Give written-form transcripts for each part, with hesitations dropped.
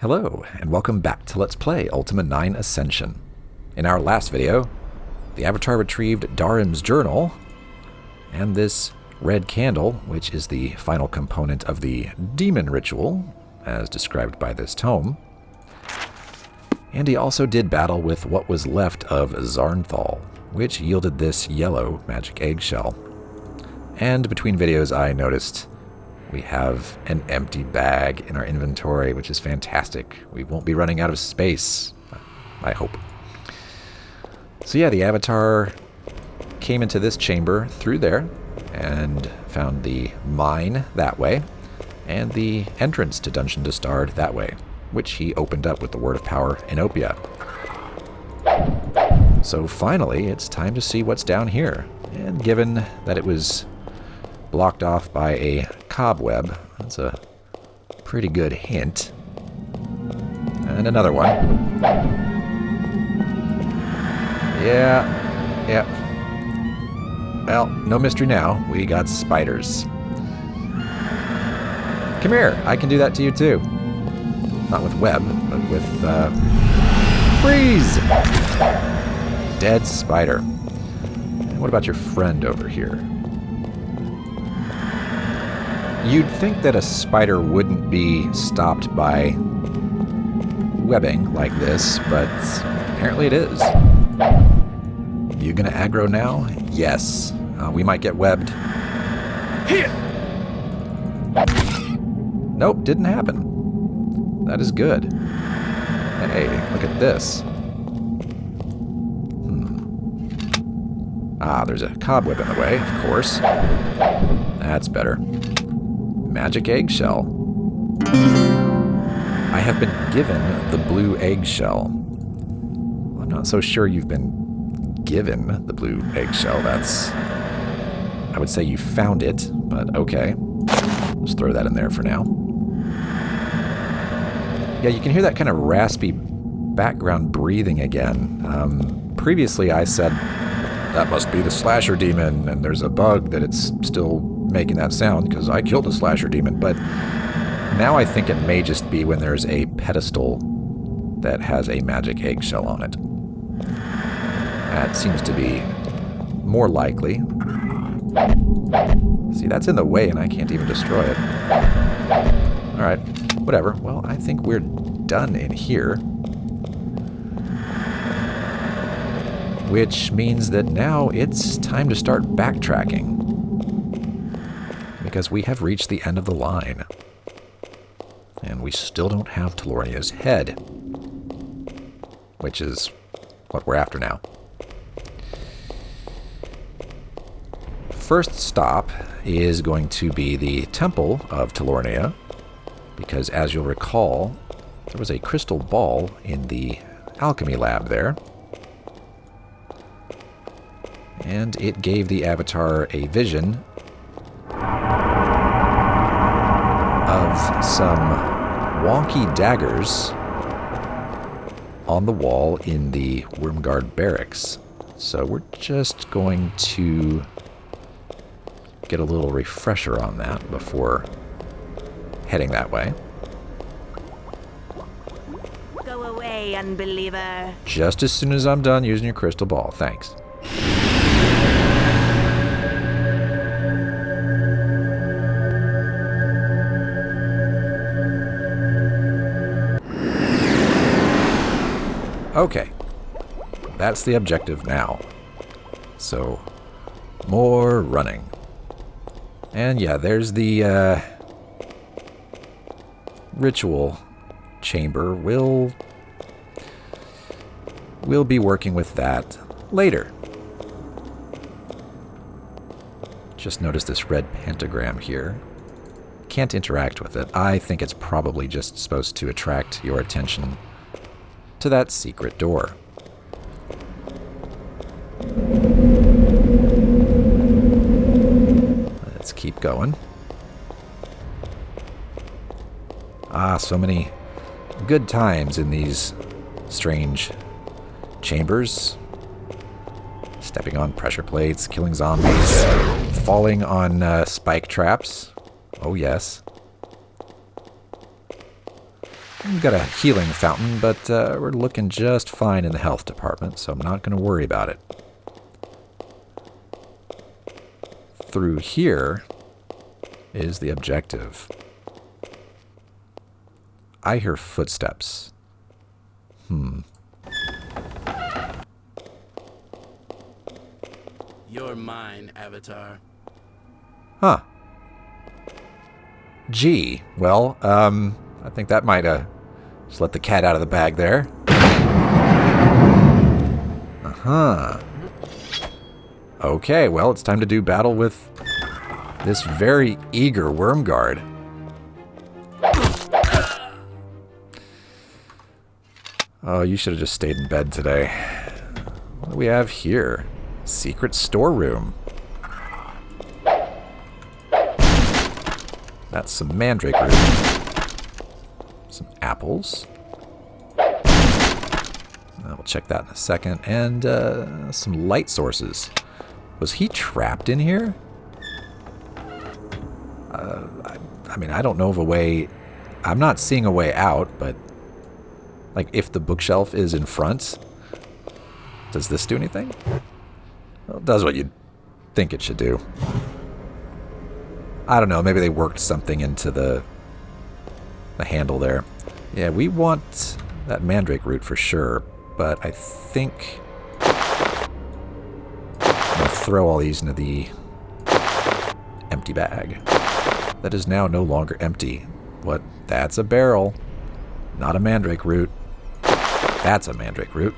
Hello, and welcome back to Let's Play Ultima 9 Ascension. In our last video, the Avatar retrieved Darim's journal, and this red candle, which is the final component of the demon ritual, as described by this tome. And he also did battle with what was left of Zarnthal, which yielded this yellow magic eggshell. And between videos I noticed we have an empty bag in our inventory, which is fantastic. We won't be running out of space, I hope. So yeah, the Avatar came into this chamber through there and found the mine that way and the entrance to Dungeon Destard that way, which he opened up with the Word of Power Inopia. So finally, it's time to see what's down here. And given that it was blocked off by a cobweb, that's a pretty good hint. And another one. Yeah. Well, no mystery now. We got spiders. Come here. I can do that to you too. Not with web, but with freeze! Dead spider. And what about your friend over here? You'd think that a spider wouldn't be stopped by webbing like this, but apparently it is. You gonna aggro now? Yes. We might get webbed. Here. Nope, didn't happen. That is good. Hey, look at this. There's a cobweb in the way, of course. That's better. Magic eggshell. I have been given the blue eggshell. I'm not so sure you've been given the blue eggshell. That's... I would say you found it, but okay. Just throw that in there for now. Yeah, you can hear that kind of raspy background breathing again. Previously I said, that must be the slasher demon, and there's a bug that it's still making that sound because I killed the slasher demon, but now I think it may just be when there's a pedestal that has a magic eggshell on it. That seems to be more likely. See, that's in the way and I can't even destroy it. Alright, whatever. Well, I think we're done in here. Which means that now it's time to start backtracking. Because we have reached the end of the line. And we still don't have Talornia's head. Which is what we're after now. First stop is going to be the Temple of Talornia. Because as you'll recall, there was a crystal ball in the alchemy lab there. And it gave the Avatar a vision of some wonky daggers on the wall in the Wyrmguard barracks. So we're just going to get a little refresher on that before heading that way. Go away, unbeliever. Just as soon as I'm done using your crystal ball. Thanks. Okay, that's the objective now. So, more running. And yeah, there's the ritual chamber. We'll be working with that later. Just notice this red pentagram here. Can't interact with it. I think it's probably just supposed to attract your attention to that secret door. Let's keep going. So many good times in these strange chambers. Stepping on pressure plates, killing zombies, falling on spike traps. Oh yes. We've got a healing fountain, but we're looking just fine in the health department, so I'm not going to worry about it. Through here is the objective. I hear footsteps. You're mine, Avatar. Huh. Gee, well, I think that might just let the cat out of the bag there. Uh-huh. Okay, well, it's time to do battle with this very eager Wyrmguard. Oh, you should have just stayed in bed today. What do we have here? Secret storeroom. That's some mandrake root. Some apples. We'll check that in a second. And some light sources. Was he trapped in here? I mean, I don't know of a way. I'm not seeing a way out, but like if the bookshelf is in front, does this do anything? Well, it does what you'd think it should do. I don't know, maybe they worked something into the handle there. Yeah, we want that mandrake root for sure, but I think I'm going to throw all these into the empty bag. That is now no longer empty. What? That's a barrel, not a mandrake root. That's a mandrake root.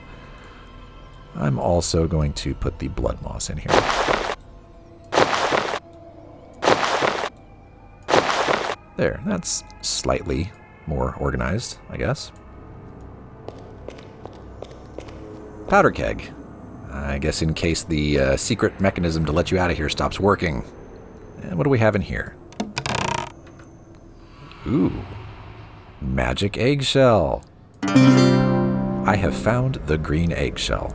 I'm also going to put the blood moss in here. There, that's slightly more organized, I guess. Powder keg. I guess in case the secret mechanism to let you out of here stops working. And what do we have in here? Ooh. Magic eggshell. I have found the green eggshell.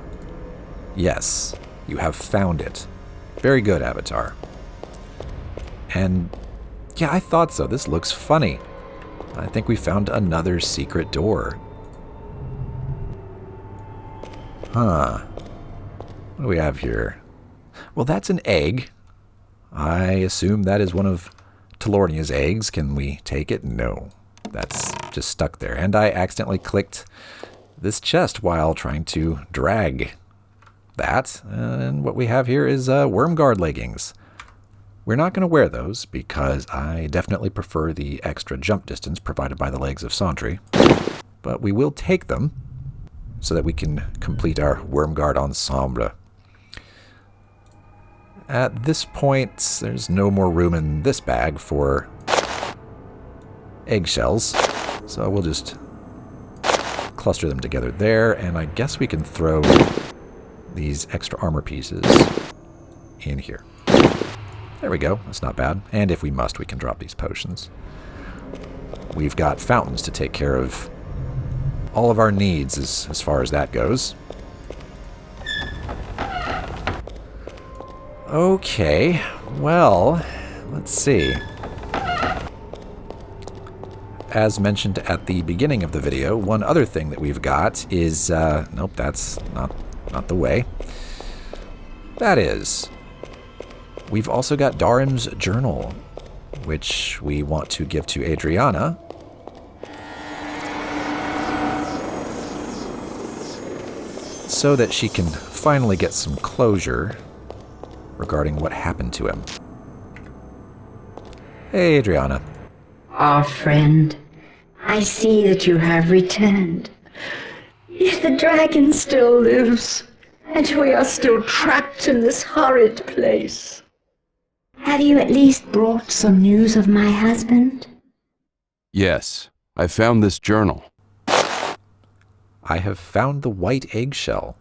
Yes, you have found it. Very good, Avatar. And yeah, I thought so. This looks funny. I think we found another secret door. Huh. What do we have here? Well, that's an egg. I assume that is one of Talornia's eggs. Can we take it? No. That's just stuck there. And I accidentally clicked this chest while trying to drag that. And what we have here is Wyrmguard leggings. We're not going to wear those because I definitely prefer the extra jump distance provided by the legs of Sandry. But we will take them so that we can complete our Wyrmguard ensemble. At this point, there's no more room in this bag for eggshells, so we'll just cluster them together there, and I guess we can throw these extra armor pieces in here. There we go. That's not bad. And if we must, we can drop these potions. We've got fountains to take care of all of our needs as far as that goes. Okay, well, let's see. As mentioned at the beginning of the video, one other thing that we've got is, nope, that's not the way. That is, we've also got Darim's journal, which we want to give to Adreanna. So that she can finally get some closure regarding what happened to him. Hey, Adreanna. Our friend, I see that you have returned. Yet the dragon still lives, and we are still trapped in this horrid place. Have you at least brought some news of my husband? Yes, I found this journal. I have found the white eggshell.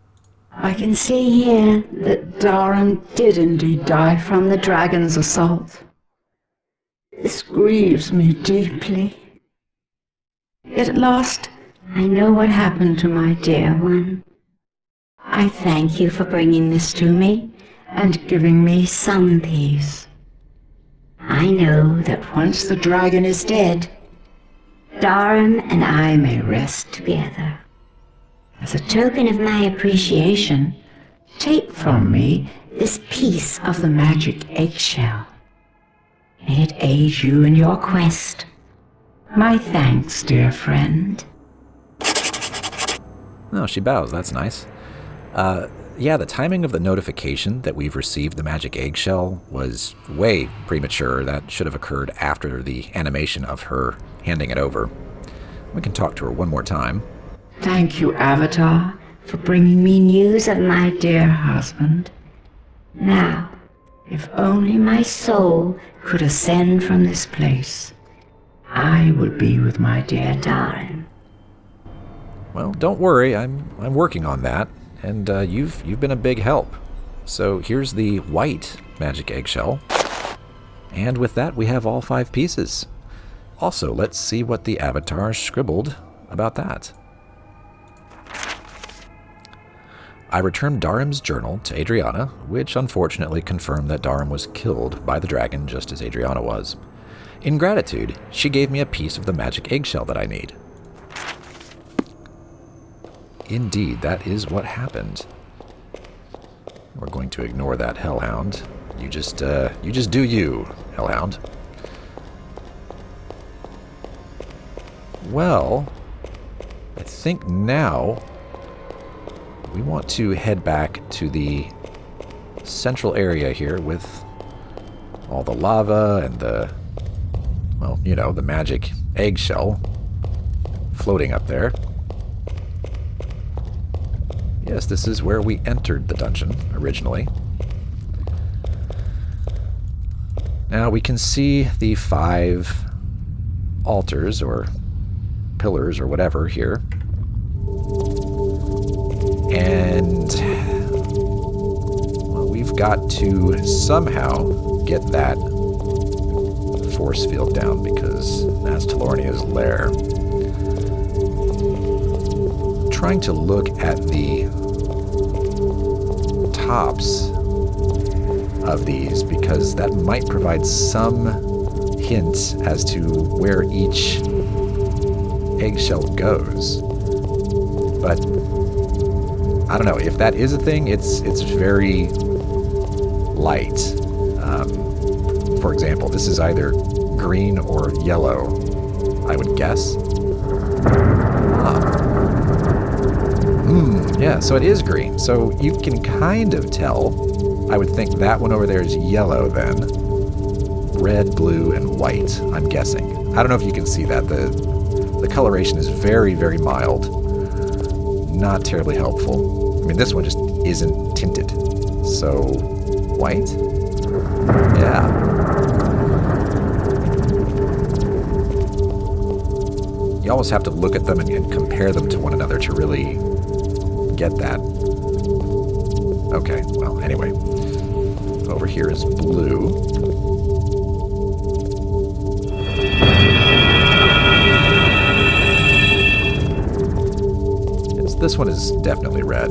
I can see here that Darwin did indeed die from the dragon's assault. This grieves me deeply. Yet at last, I know what happened to my dear one. I thank you for bringing this to me. And giving me some peace. I know that Once the dragon is dead, Darim and I may rest together. As a token of my appreciation, take from me this piece of the magic eggshell. May it aid you in your quest. My thanks, dear friend. Oh, she bows. That's nice. Yeah, the timing of the notification that we've received the magic eggshell was way premature. That should have occurred after the animation of her handing it over. We can talk to her one more time. Thank you, Avatar, For bringing me news of my dear husband. Now, if only my soul could ascend from this place, I would be with my dear Darim. Well, don't worry. I'm working on that, and you've been a big help. So here's the white magic eggshell, and with that we have all 5 pieces. Also, let's see what the Avatar scribbled about that. I returned Darim's journal to Adreanna, which unfortunately confirmed that Darim was killed by the dragon just as Adreanna was. In gratitude, she gave me a piece of the magic eggshell that I need. Indeed, that is what happened. We're going to ignore that hellhound. You just do you, hellhound. Well, I think now we want to head back to the central area here with all the lava and the, well, you know, the magic eggshell floating up there. Yes, this is where we entered the dungeon originally. Now we can see the 5 altars or pillars or whatever here. And well, we've got to somehow get that force field down because that's Talornia's lair. Trying to look at the tops of these because that might provide some hint as to where each eggshell goes. But I don't know, if that is a thing, it's very light. For example, this is either green or yellow, I would guess. Yeah, so it is green. So you can kind of tell. I would think that one over there is yellow then. Red, blue, and white, I'm guessing. I don't know if you can see that. The coloration is very, very mild. Not terribly helpful. I mean, this one just isn't tinted. So, white? Yeah. You almost have to look at them and compare them to one another to really get that. Okay, well, anyway. Over here is blue. This one is definitely red.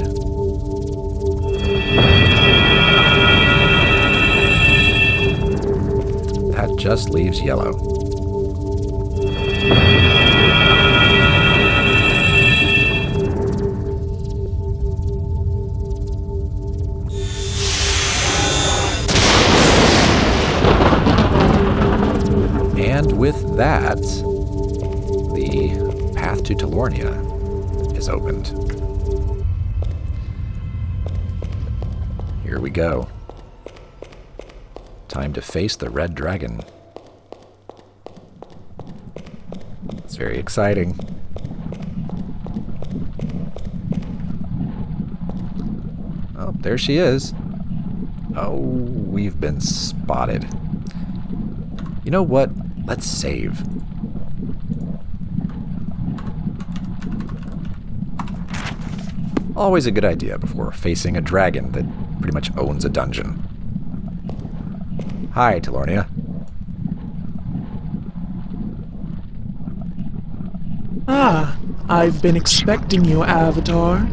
That just leaves yellow. And with that, the path to Talornia is opened. Here we go. Time to face the red dragon. It's very exciting. Oh, there she is. Oh, we've been spotted. You know what? Let's save. Always a good idea before facing a dragon that pretty much owns a dungeon. Hi, Talornia. Ah, I've been expecting you, Avatar.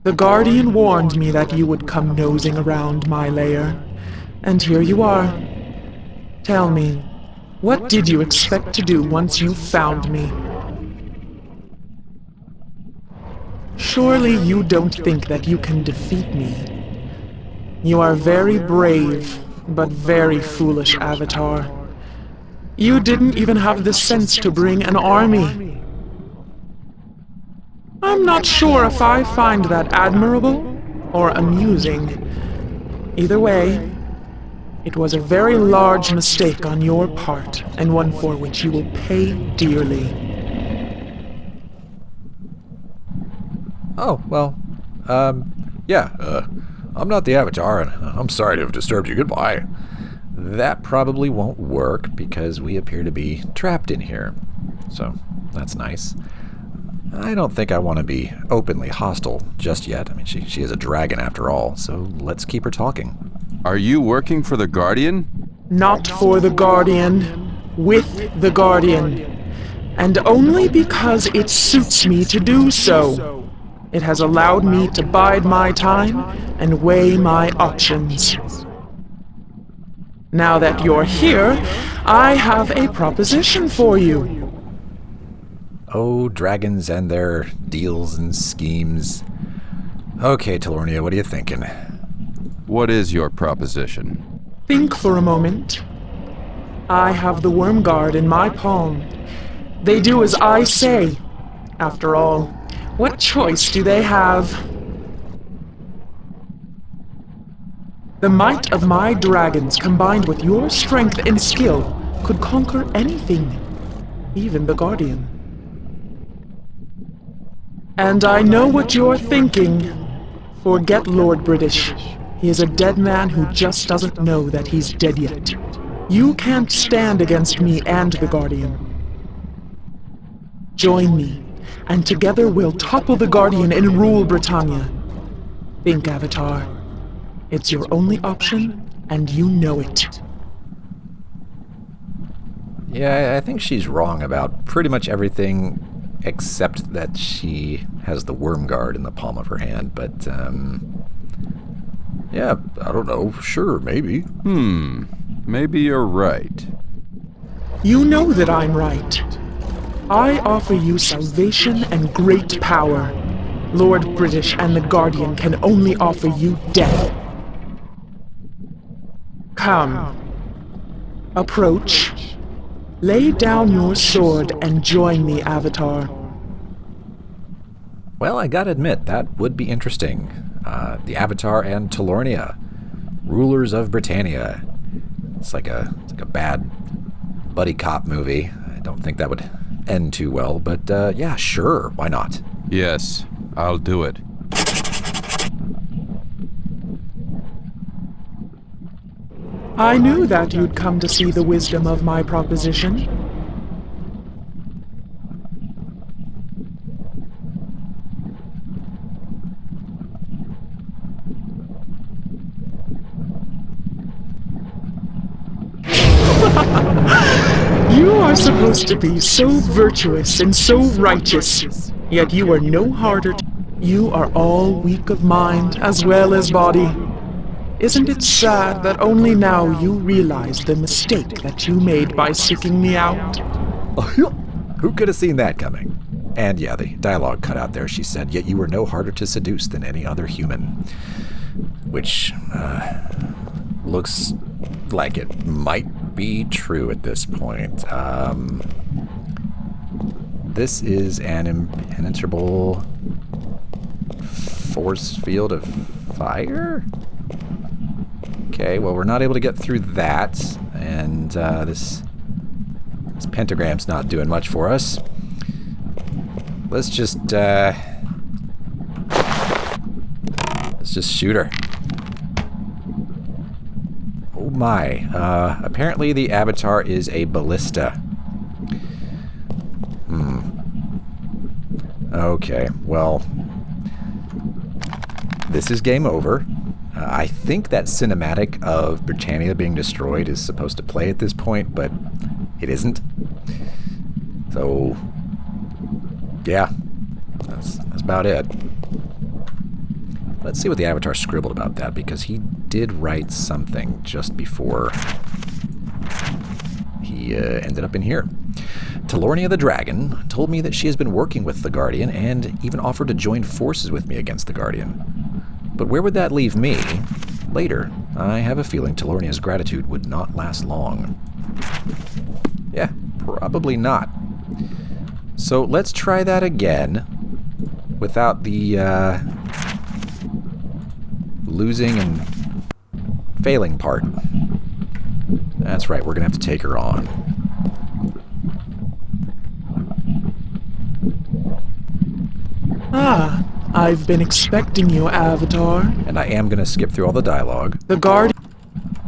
The Guardian warned me that you would come nosing around my lair, and here you are. Tell me, What did you expect to do once you found me? Surely you don't think that you can defeat me. You are very brave, but very foolish, Avatar. You didn't even have the sense to bring an army. I'm not sure if I find that admirable or amusing. Either way, it was a very large mistake on your part, and one for which you will pay dearly. Oh, well, yeah, I'm not the Avatar, and I'm sorry to have disturbed you. Goodbye. That probably won't work because we appear to be trapped in here. So, that's nice. I don't think I want to be openly hostile just yet. I mean, she is a dragon after all, so let's keep her talking. Are you working for the Guardian? Not for the Guardian, with the Guardian. And only because it suits me to do so. It has allowed me to bide my time and weigh my options. Now that you're here, I have a proposition for you. Oh, dragons and their deals and schemes. Okay, Talornia, what are you thinking? What is your proposition? Think for a moment. I have the Wyrmguard in my palm. They do as I say. After all, what choice do they have? The might of my dragons combined with your strength and skill could conquer anything, even the Guardian. And I know what you're thinking. Forget Lord British. He is a dead man who just doesn't know that he's dead yet. You can't stand against me and the Guardian. Join me, and together we'll topple the Guardian and rule Britannia. Think, Avatar. It's your only option, and you know it. Yeah, I think she's wrong about pretty much everything except that she has the Wyrmguard in the palm of her hand, but, yeah, I don't know. Sure, maybe. Maybe you're right. You know that I'm right. I offer you salvation and great power. Lord British and the Guardian can only offer you death. Come. Approach. Lay down your sword and join me, Avatar. Well, I gotta admit, that would be interesting. The Avatar and Talornia, rulers of Britannia. It's like a bad buddy cop movie. I don't think that would end too well, but yeah, sure, why not? Yes, I'll do it. I knew that you'd come to see the wisdom of my proposition. You are supposed to be so virtuous and so righteous, yet you are no harder. You are all weak of mind as well as body. Isn't it sad that only now you realize the mistake that you made by seeking me out? Who could have seen that coming? And yeah, the dialogue cut out there. She said, "Yet you were no harder to seduce than any other human." Which, looks like it might be true at this point. This is an impenetrable force field of fire? Okay, well, we're not able to get through that, and this pentagram's not doing much for us. Let's just shoot her. Oh my! Apparently, the Avatar is a ballista. Okay, well, this is game over. I think that cinematic of Britannia being destroyed is supposed to play at this point, but it isn't. So, yeah, that's about it. Let's see what the Avatar scribbled about that, because he did write something just before he we ended up in here. Talornia the Dragon told me that she has been working with the Guardian and even offered to join forces with me against the Guardian. But where would that leave me? Later, I have a feeling Talornia's gratitude would not last long. Yeah, probably not. So let's try that again without the losing and failing part. That's right, we're going to have to take her on. Ah, I've been expecting you, Avatar. And I am going to skip through all the dialogue. The guard...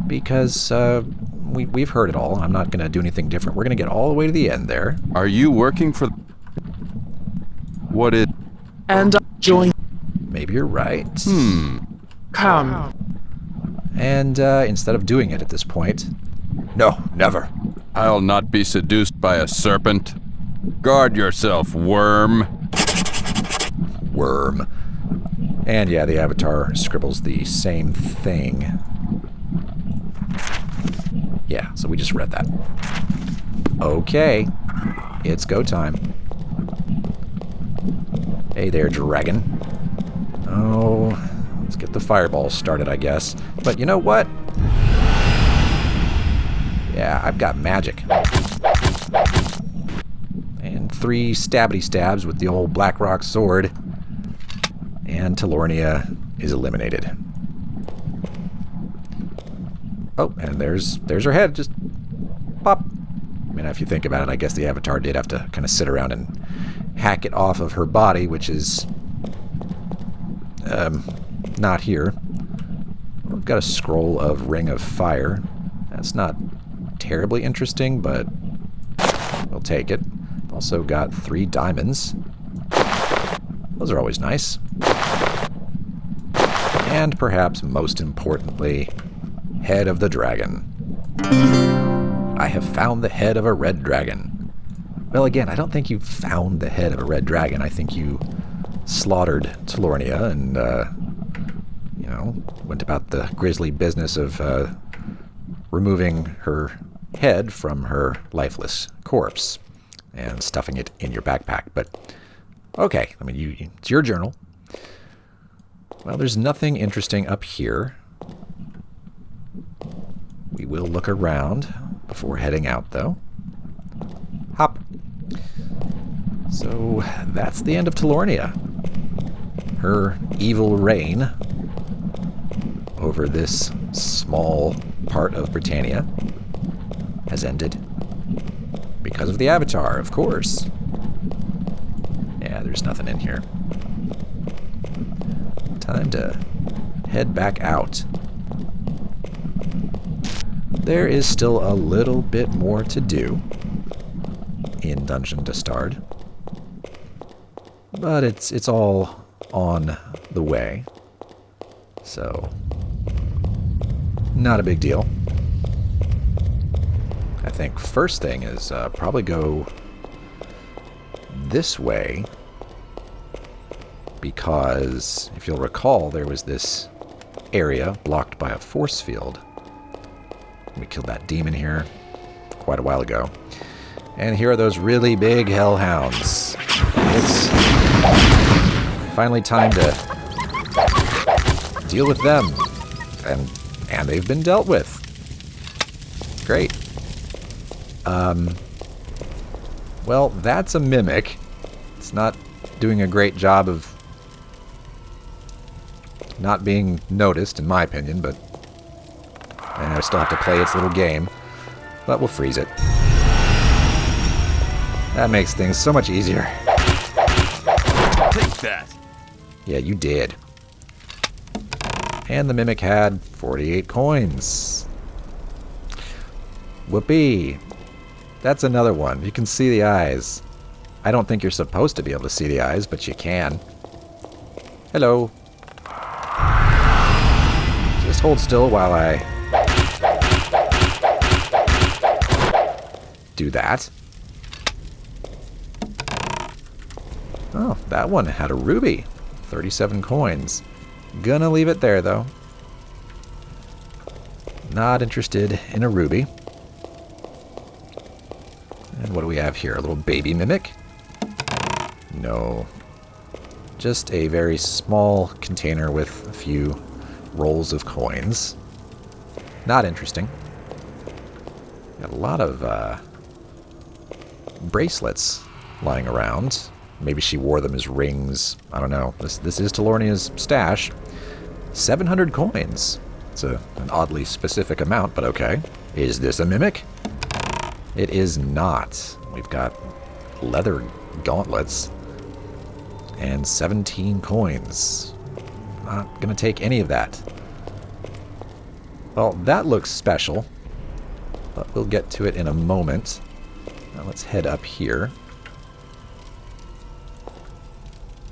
Because we've heard it all. I'm not going to do anything different. We're going to get all the way to the end there. Are you working for... What it... And join... Maybe you're right. Come. And instead of doing it at this point... No, never. I'll not be seduced by a serpent. Guard yourself, worm. Worm. And yeah, the Avatar scribbles the same thing. Yeah, so we just read that. Okay. It's go time. Hey there, dragon. Oh, let's get the fireballs started, I guess. But you know what? Yeah, I've got magic. And 3 stabby stabs with the old blackrock sword. And Talornia is eliminated. Oh, and there's her head. Just pop. I mean, if you think about it, I guess the Avatar did have to kind of sit around and hack it off of her body, which is not here. We've got a scroll of Ring of Fire. That's not terribly interesting, but we'll take it. Also got 3 diamonds. Those are always nice. And perhaps most importantly, head of the dragon. I have found the head of a red dragon. Well, again, I don't think you found the head of a red dragon. I think you slaughtered Talornia and, you know, went about the grisly business of removing her head from her lifeless corpse and stuffing it in your backpack. But, okay, I mean, it's your journal. Well, there's nothing interesting up here. We will look around before heading out, though. Hop. So, that's the end of Talornia. Her evil reign over this small part of Britannia has ended. Because of the Avatar, of course. Yeah, there's nothing in here. Time to head back out. There is still a little bit more to do in Dungeon Destard, but it's all on the way, so not a big deal. I think first thing is probably go this way, because if you'll recall, there was this area blocked by a force field. We killed that demon here quite a while ago. And here are those really big hellhounds. It's finally time to deal with them. And they've been dealt with. Great. Well, that's a mimic. It's not doing a great job of not being noticed, in my opinion, but and I still have to play its little game, but we'll freeze it. That makes things so much easier. Take that. Yeah, you did. And the mimic had 48 coins. Whoopee. That's another one. You can see the eyes. I don't think you're supposed to be able to see the eyes, but you can. Hello. Just hold still while I do that. Oh, that one had a ruby. 37 coins. Gonna leave it there, though. Not interested in a ruby. have here? A little baby mimic? No. Just a very small container with a few rolls of coins. Not interesting. Got a lot of bracelets lying around. Maybe she wore them as rings. I don't know. This is Talornia's stash. 700 coins. It's an oddly specific amount, but okay. Is this a mimic? It is not. We've got leather gauntlets and 17 coins. Not gonna take any of that. Well, that looks special, but we'll get to it in a moment. Now let's head up here.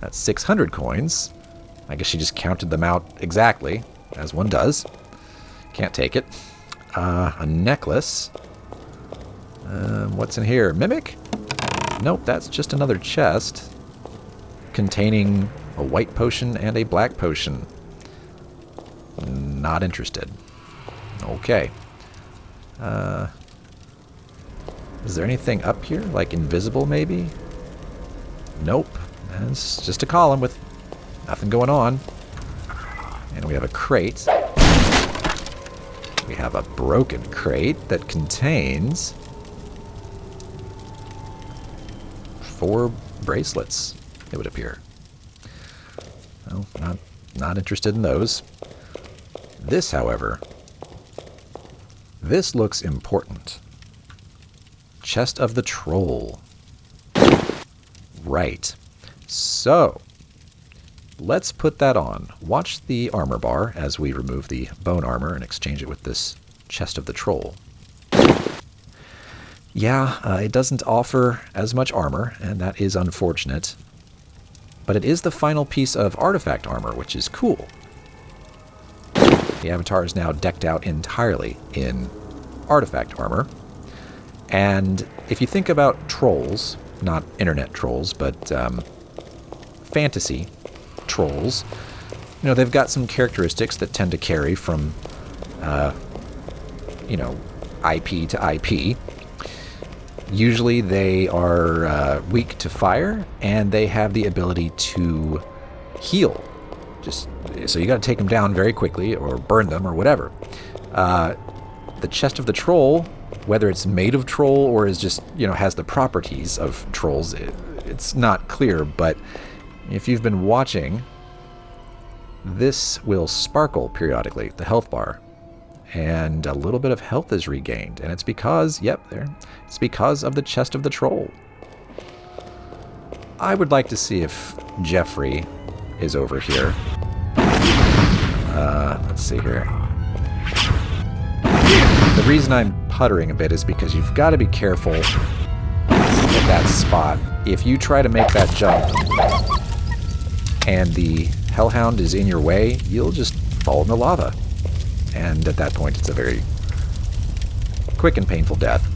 That's 600 coins. I guess she just counted them out exactly, as one does. Can't take it. A necklace. What's in here? Mimic? Nope, that's just another chest containing a white potion and a black potion. Not interested. Okay. Is there anything up here? Like invisible, maybe? Nope. It's just a column with nothing going on. And we have a crate. We have a broken crate that contains 4 bracelets, it would appear. Well, not interested in those. This, however, this looks important. Chest of the Troll. Right. So, let's put that on. Watch the armor bar as we remove the bone armor and exchange it with this Chest of the Troll. Yeah, it doesn't offer as much armor, and that is unfortunate. But it is the final piece of artifact armor, which is cool. The avatar is now decked out entirely in artifact armor. And if you think about trolls, not internet trolls, but fantasy trolls, you know, they've got some characteristics that tend to carry from, you know, IP to IP. Usually they are weak to fire, and they have the ability to heal. So you got to take them down very quickly, or burn them, or whatever. The Chest of the Troll, whether it's made of troll or is just, you know, has the properties of trolls, it's not clear. But if you've been watching, this will sparkle periodically, the health bar. And a little bit of health is regained. And it's because, yep, there. It's because of the Chest of the Troll. I would like to see if Jeffrey is over here. Let's see here. The reason I'm puttering a bit is because you've got to be careful at that spot. If you try to make that jump and the Hellhound is in your way, you'll just fall in the lava. And at that point, it's a very quick and painful death.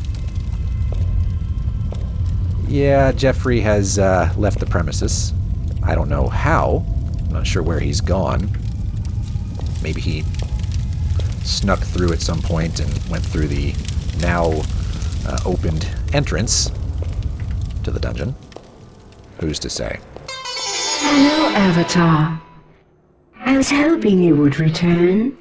Yeah, Jeffrey has left the premises. I don't know how. I'm not sure where he's gone. Maybe he snuck through at some point and went through the now opened entrance to the dungeon. Who's to say? Hello, Avatar. I was hoping you would return.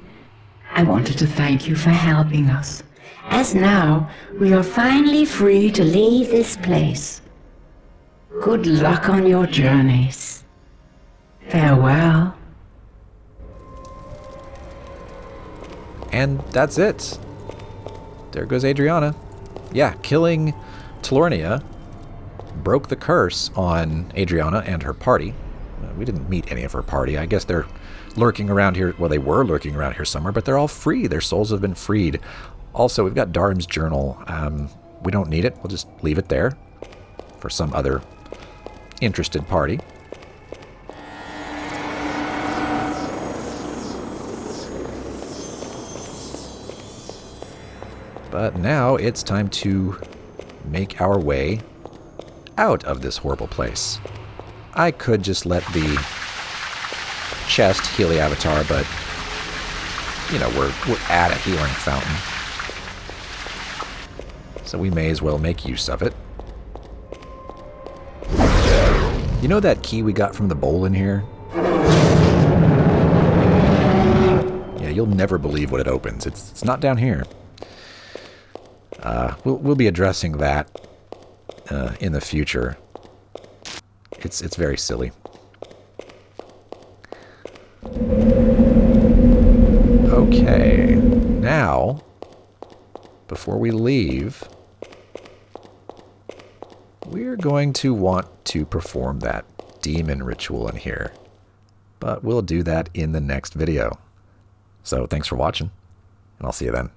I wanted to thank you for helping us, as now we are finally free to leave this place. Good luck on your journeys. Farewell. And that's it. There goes Adreanna. Yeah, killing Talornia broke the curse on Adreanna and her party. We didn't meet any of her party. I guess they're lurking around here. Well, they were lurking around here somewhere, but they're all free. Their souls have been freed. Also, we've got Darim's journal. We don't need it. We'll just leave it there for some other interested party. But now it's time to make our way out of this horrible place. I could just let the chest heal the avatar, but, you know, we're at a healing fountain. So we may as well make use of it. You know that key we got from the bowl in here? Yeah, you'll never believe what it opens. It's not down here. We'll be addressing that in the future. It's very silly. Okay, now, before we leave, we're going to want to perform that demon ritual in here. But we'll do that in the next video. So thanks for watching, and I'll see you then.